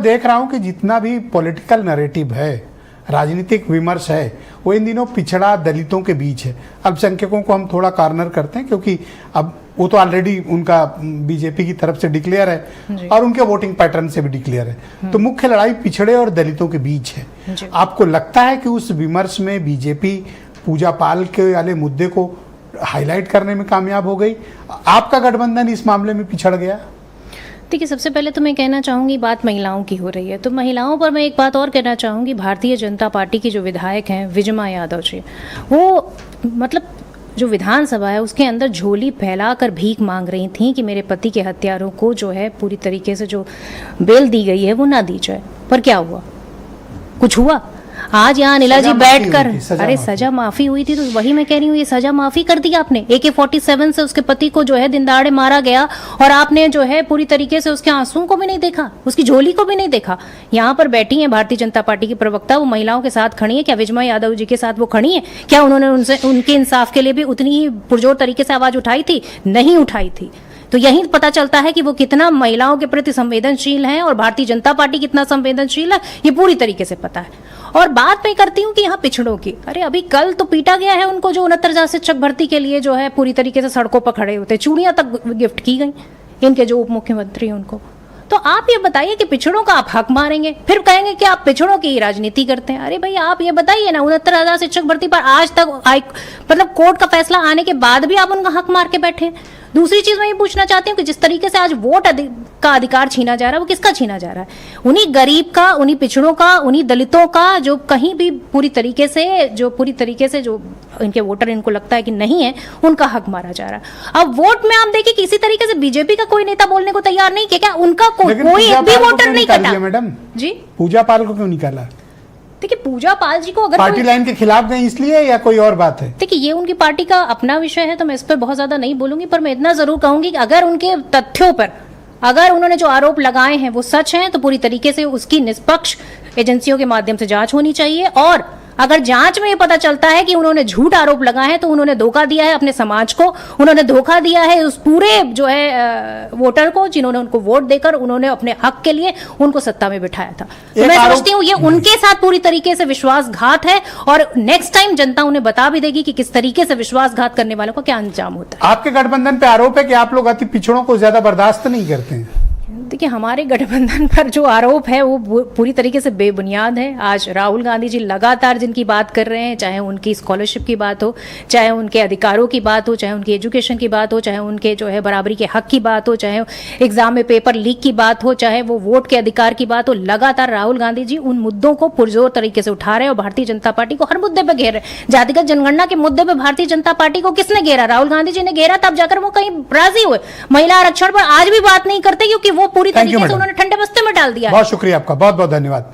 देख रहा हूं कि जितना भी पॉलिटिकल नैरेटिव है, राजनीतिक विमर्श है, वो इन दिनों पिछड़ा दलितों के बीच है। अल्पसंख्यकों को हम थोड़ा कॉर्नर करते हैं क्योंकि अब वो तो ऑलरेडी उनका बीजेपी की तरफ से डिक्लेयर है और उनके वोटिंग पैटर्न से भी डिक्लेयर है। तो मुख्य लड़ाई पिछड़े और दलितों के बीच है। आपको लगता है कि उस विमर्श में बीजेपी पूजा पाल के वाले मुद्दे को हाईलाइट करने में कामयाब हो गई? आपका गठबंधन इस मामले में पिछड़ गया? देखिए, सबसे पहले तो मैं कहना चाहूँगी बात महिलाओं की हो रही है, तो महिलाओं पर मैं एक बात और कहना चाहूँगी। भारतीय जनता पार्टी की जो विधायक हैं विजमा यादव जी, वो मतलब जो विधानसभा है उसके अंदर झोली फैलाकर भीख मांग रही थी कि मेरे पति के हत्यारों को जो है पूरी तरीके से जो बेल दी गई है वो ना दी जाए। पर क्या हुआ? कुछ हुआ? आज यहाँ अनिला जी बैठकर अरे सजा माफी हुई थी, तो वही मैं कह रही हूँ, ये सजा माफी कर दी आपने। AK-47 से उसके पति को जो है दिन दहाड़े मारा गया और आपने जो है पूरी तरीके से उसके आंसुओं को भी नहीं देखा, उसकी झोली को भी नहीं देखा। यहाँ पर बैठी हैं भारतीय जनता पार्टी की प्रवक्ता, वो महिलाओं के साथ खड़ी है। क्या विजमा यादव जी के साथ वो खड़ी है? क्या उन्होंने उनसे उनके इंसाफ के लिए भी उतनी ही पुरजोर तरीके से आवाज उठाई थी? नहीं उठाई थी। तो यही पता चलता है कि वो कितना महिलाओं के प्रति संवेदनशील हैं और भारतीय जनता पार्टी कितना संवेदनशील है, ये पूरी तरीके से पता है। और बात मैं करती हूँ कि यहाँ पिछड़ों की, अरे अभी कल तो पीटा गया है उनको, जो 69,000 शिक्षक भर्ती के लिए जो है पूरी तरीके से सड़कों पर खड़े होते, चूड़ियां तक गिफ्ट की गई इनके जो उप मुख्यमंत्री हैं उनको। तो आप ये बताइए कि पिछड़ों का आप हक मारेंगे, फिर कहेंगे कि आप पिछड़ों की राजनीति करते हैं। अरे भाई आप ये बताइए ना, 69,000 शिक्षक भर्ती पर आज तक मतलब कोर्ट का फैसला आने के बाद भी आप उनका हक मार के बैठे। दूसरी चीज मैं ये पूछना चाहती हूँ कि जिस तरीके से आज वोट का अधिकार छीना जा रहा है, वो किसका छीना जा रहा है? उन्हीं गरीब का, उन्हीं पिछड़ों का, उन्हीं दलितों का, जो कहीं भी पूरी तरीके से जो इनके वोटर इनको लगता है कि नहीं है, उनका हक मारा जा रहा है। अब वोट में आप देखिए किसी तरीके से बीजेपी का कोई नेता बोलने को तैयार नहीं किया। क्या उनका कोई एक भी वोटर नहीं कटा? मैडम जी, पूजा पाल को क्यों निकाला? देखिए, पूजा पाल जी को अगर पार्टी लाइन के खिलाफ गए इसलिए या कोई और बात है? देखिए, ये उनकी पार्टी का अपना विषय है, तो मैं इस पर बहुत ज्यादा नहीं बोलूंगी। पर मैं इतना जरूर कहूंगी कि अगर उनके तथ्यों पर, अगर उन्होंने जो आरोप लगाए हैं वो सच हैं, तो पूरी तरीके से उसकी निष्पक्ष एजेंसियों के माध्यम से जांच होनी चाहिए। और अगर जांच में ये पता चलता है कि उन्होंने झूठ आरोप लगाए हैं, तो उन्होंने धोखा दिया है अपने समाज को, उन्होंने धोखा दिया है उस पूरे जो है वोटर को, जिन्होंने उनको वोट देकर उन्होंने अपने हक के लिए उनको सत्ता में बिठाया था। तो मैं समझती हूँ ये उनके साथ पूरी तरीके से विश्वासघात है और नेक्स्ट टाइम जनता उन्हें बता भी देगी कि किस तरीके से विश्वासघात करने वालों का क्या अंजाम होता है। आपके गठबंधन पे आरोप है कि आप लोग अति पिछड़ों को ज्यादा बर्दाश्त नहीं करते हैं। देखिए, हमारे गठबंधन पर जो आरोप है वो पूरी तरीके से बेबुनियाद है। आज राहुल गांधी जी लगातार जिनकी बात कर रहे हैं, चाहे उनकी स्कॉलरशिप की बात हो, चाहे उनके अधिकारों की बात हो, चाहे उनकी एजुकेशन की बात हो, चाहे उनके जो है बराबरी के हक की बात हो, चाहे एग्जाम में पेपर लीक की बात हो, चाहे वो वोट के अधिकार की बात हो, लगातार राहुल गांधी जी उन मुद्दों को पुरजोर तरीके से उठा रहे हैं और भारतीय जनता पार्टी को हर मुद्दे पर घेर रहे हैं। जातिगत जनगणना के मुद्दे पर भारतीय जनता पार्टी को किसने घेरा? राहुल गांधी जी ने घेरा, तब जाकर वो कहीं राजी हुए। महिला आरक्षण पर आज भी बात नहीं करते क्योंकि वो पूरी तरीके से उन्होंने ठंडे बस्ते में डाल दिया। बहुत शुक्रिया आपका, बहुत बहुत धन्यवाद।